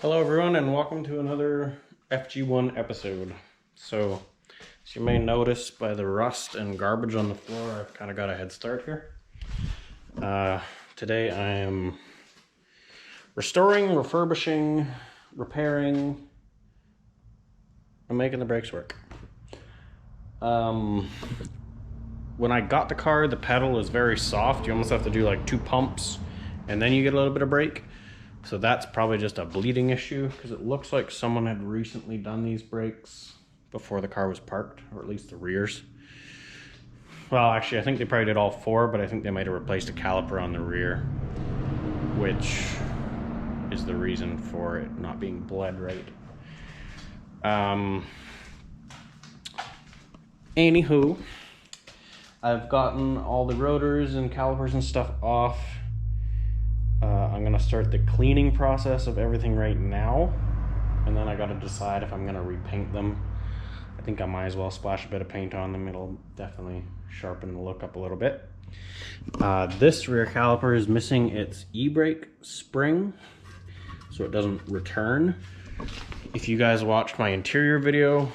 Hello everyone and welcome to another FG1 episode. So, as you may notice by the rust and garbage on the floor, I've kind of got a head start here. Today I am restoring, refurbishing, repairing, and making the brakes work. When I got the car, the pedal is very soft. You almost have to do like 2 pumps and then you get a little bit of brake. So that's probably just a bleeding issue because it looks like someone had recently done these brakes before the car was parked, or at least the rears. Well, actually, I think they probably did all 4, but I think they might have replaced a caliper on the rear, which is the reason for it not being bled right. Anywho, I've gotten all the rotors and calipers and stuff off. I'm gonna start the cleaning process of everything right now, and then I gotta decide if I'm gonna repaint them. I think I might as well splash a bit of paint on them. It'll definitely sharpen the look up a little bit. This rear caliper is missing its e-brake spring, so it doesn't return. If you guys watched my interior video,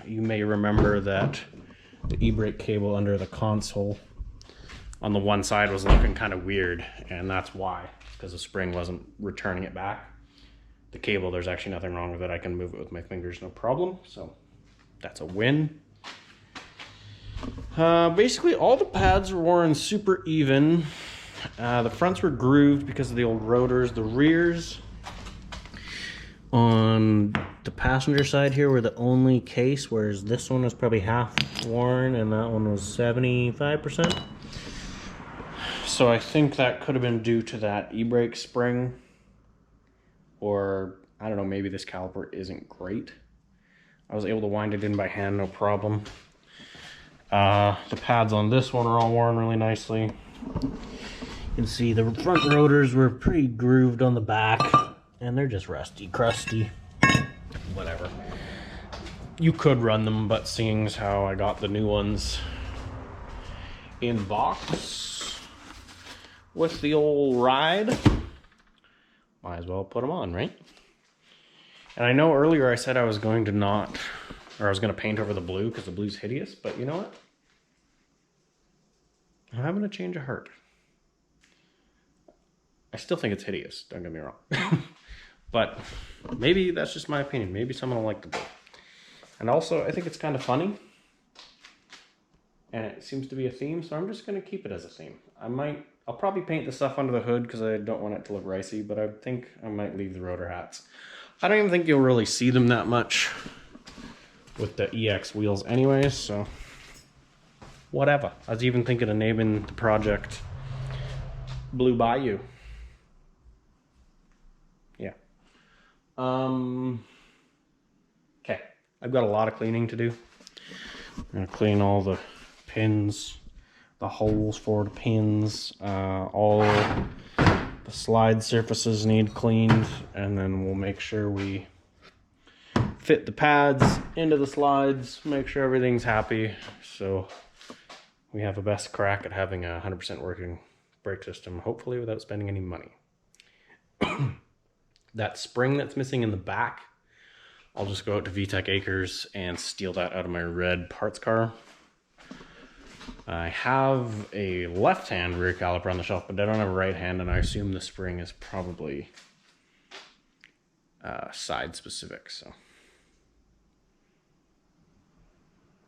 you may remember that the e-brake cable under the console on the one side was looking kind of weird, and that's why, because the spring wasn't returning it back. The cable, there's actually nothing wrong with it. I can move it with my fingers, no problem. So that's a win. Basically, all the pads were worn super even. The fronts were grooved because of the old rotors. The rears on the passenger side here were the only case, whereas this one was probably half worn and that one was 75%. So I think that could have been due to that e-brake spring, or I don't know, maybe this caliper isn't great. I was able to wind it in by hand, no problem. The pads on this one are all worn really nicely. You can see the front rotors were pretty grooved on the back, and they're just rusty, crusty, whatever. You could run them, but seeing as how I got the new ones in box with the old ride, might as well put them on, right? And I know earlier I said I was going to I was going to paint over the blue because the blue's hideous, but you know what? I'm having a change of heart. I still think it's hideous, don't get me wrong. But maybe that's just my opinion. Maybe someone will like the blue. And also, I think it's kind of funny. And it seems to be a theme, so I'm just going to keep it as a theme. I'll probably paint the stuff under the hood because I don't want it to look ricey, but I think I might leave the rotor hats. I don't even think you'll really see them that much with the EX wheels anyways, so whatever. I was even thinking of naming the project Blue Bayou. Yeah. Okay, I've got a lot of cleaning to do. I'm going to clean all the pins, the holes for the pins, all the slide surfaces need cleaned, and then we'll make sure we fit the pads into the slides, make sure everything's happy, so we have a best crack at having a 100% working brake system, hopefully without spending any money. That spring that's missing in the back, I'll just go out to VTech Acres and steal that out of my red parts car. I have a left-hand rear caliper on the shelf, but I don't have a right hand, and I assume the spring is probably side specific, so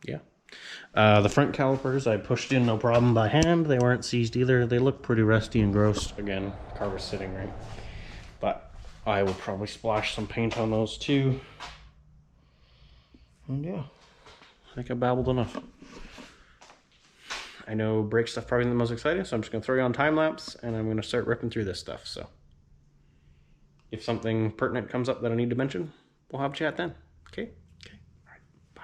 yeah. The front calipers I pushed in no problem by hand. They weren't seized either. They look pretty rusty and gross. Again, car was sitting right, but I will probably splash some paint on those too. And yeah, I think I babbled enough. I know brake stuff probably isn't the most exciting, so I'm just going to throw you on time lapse and I'm going to start ripping through this stuff. So if something pertinent comes up that I need to mention, we'll have a chat then. Okay? Okay. All right. Bye.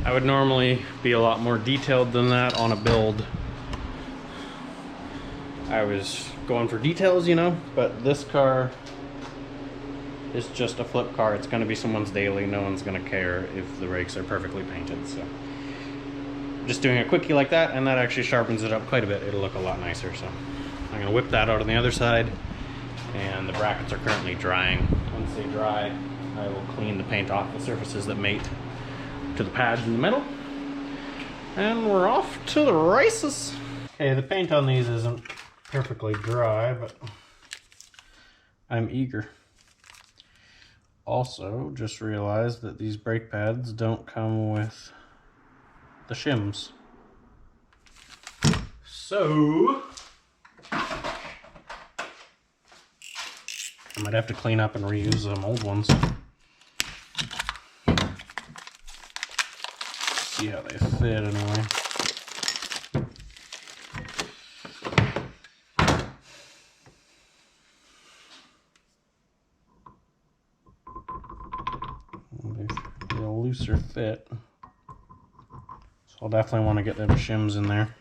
I would normally be a lot more detailed than that on a build. I was going for details, you know, but this car is just a flip car. It's going to be someone's daily. No one's going to care if the brakes are perfectly painted. So just doing a quickie like that, and that actually sharpens it up quite a bit. It'll look a lot nicer. So I'm going to whip that out on the other side, and the brackets are currently drying. Once they dry, I will clean the paint off the surfaces that mate to the pads in the middle, and we're off to the races. Okay, the paint on these isn't perfectly dry, but I'm eager. Also, just realized that these brake pads don't come with the shims. So I might have to clean up and reuse some old ones. See how they fit anyway. They're a looser fit, so I'll definitely want to get them shims in there.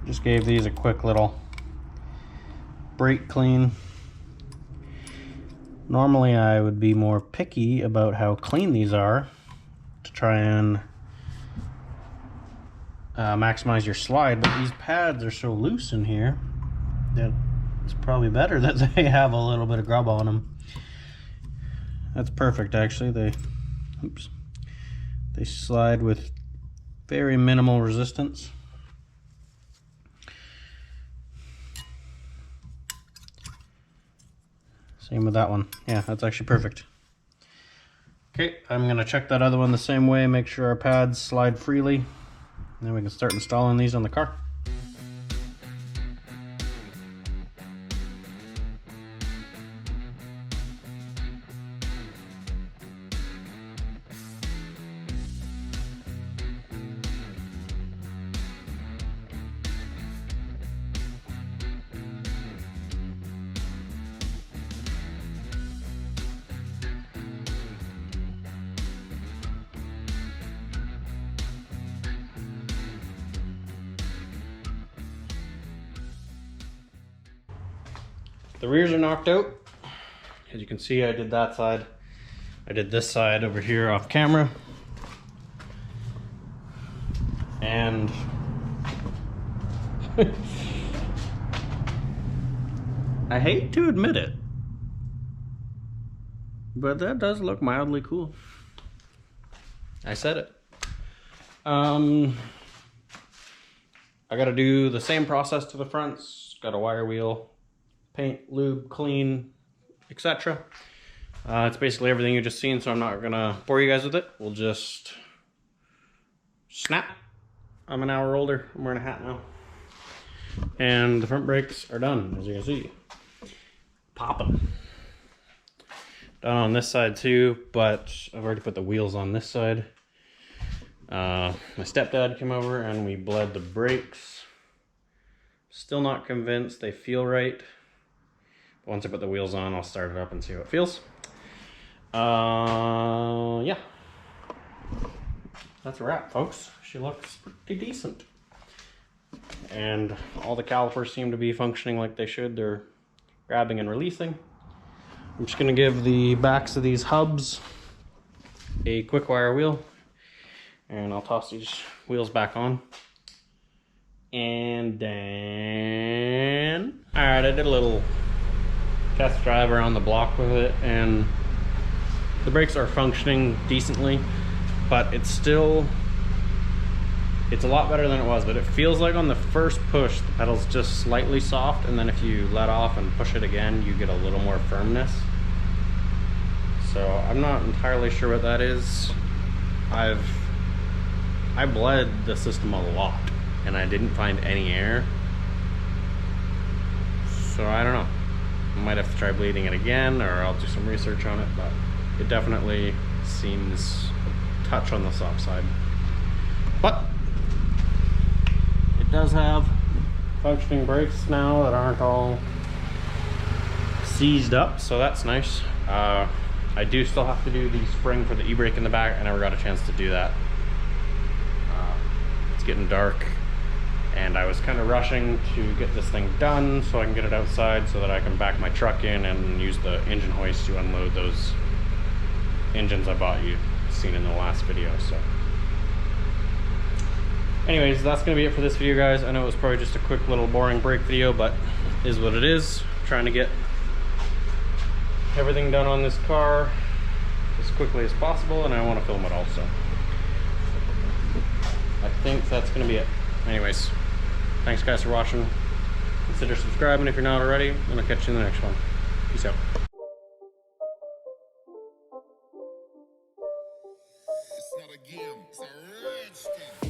Just gave these a quick little brake clean. Normally I would be more picky about how clean these are to try and maximize your slide, but these pads are so loose in here that it's probably better that they have a little bit of grub on them. That's perfect, actually. They slide with very minimal resistance. Same with that one. Yeah, that's actually perfect. Okay, I'm gonna check that other one the same way, make sure our pads slide freely, and then we can start installing these on the car. The rears are knocked out. As you can see, I did that side. I did this side over here off camera. And I hate to admit it, but that does look mildly cool. I said it. I gotta do the same process to the fronts. Got a wire wheel, paint, lube, clean, etc. It's basically everything you just seen, so I'm not gonna bore you guys with it. We'll just snap. I'm an hour older. I'm wearing a hat now. And the front brakes are done, as you can see. Popping. Done on this side too, but I've already put the wheels on this side. My stepdad came over and we bled the brakes. Still not convinced they feel right. Once I put the wheels on, I'll start it up and see how it feels. Yeah. That's a wrap, folks. She looks pretty decent. And all the calipers seem to be functioning like they should. They're grabbing and releasing. I'm just going to give the backs of these hubs a quick wire wheel. And I'll toss these wheels back on. And then... Alright, I did a little test drive around the block with it, and the brakes are functioning decently, but it's a lot better than it was, but it feels like on the first push the pedal's just slightly soft, and then if you let off and push it again you get a little more firmness. So I'm not entirely sure what that is. I bled the system a lot and I didn't find any air, so I don't know. I might have to try bleeding it again, or I'll do some research on it, but it definitely seems a touch on the soft side. But it does have functioning brakes now that aren't all seized up, so that's nice. I do still have to do the spring for the e-brake in the back. I never got a chance to do that. It's getting dark, and I was kind of rushing to get this thing done so I can get it outside so that I can back my truck in and use the engine hoist to unload those engines I bought you seen in the last video. So anyways, that's gonna be it for this video, guys. I know it was probably just a quick little boring brake video, but is what it is. I'm trying to get everything done on this car as quickly as possible, and I want to film it also. I think that's gonna be it. Anyways, thanks guys for watching. Consider subscribing if you're not already, and I'll catch you in the next one. Peace out. It's not a game, it's a rich thing.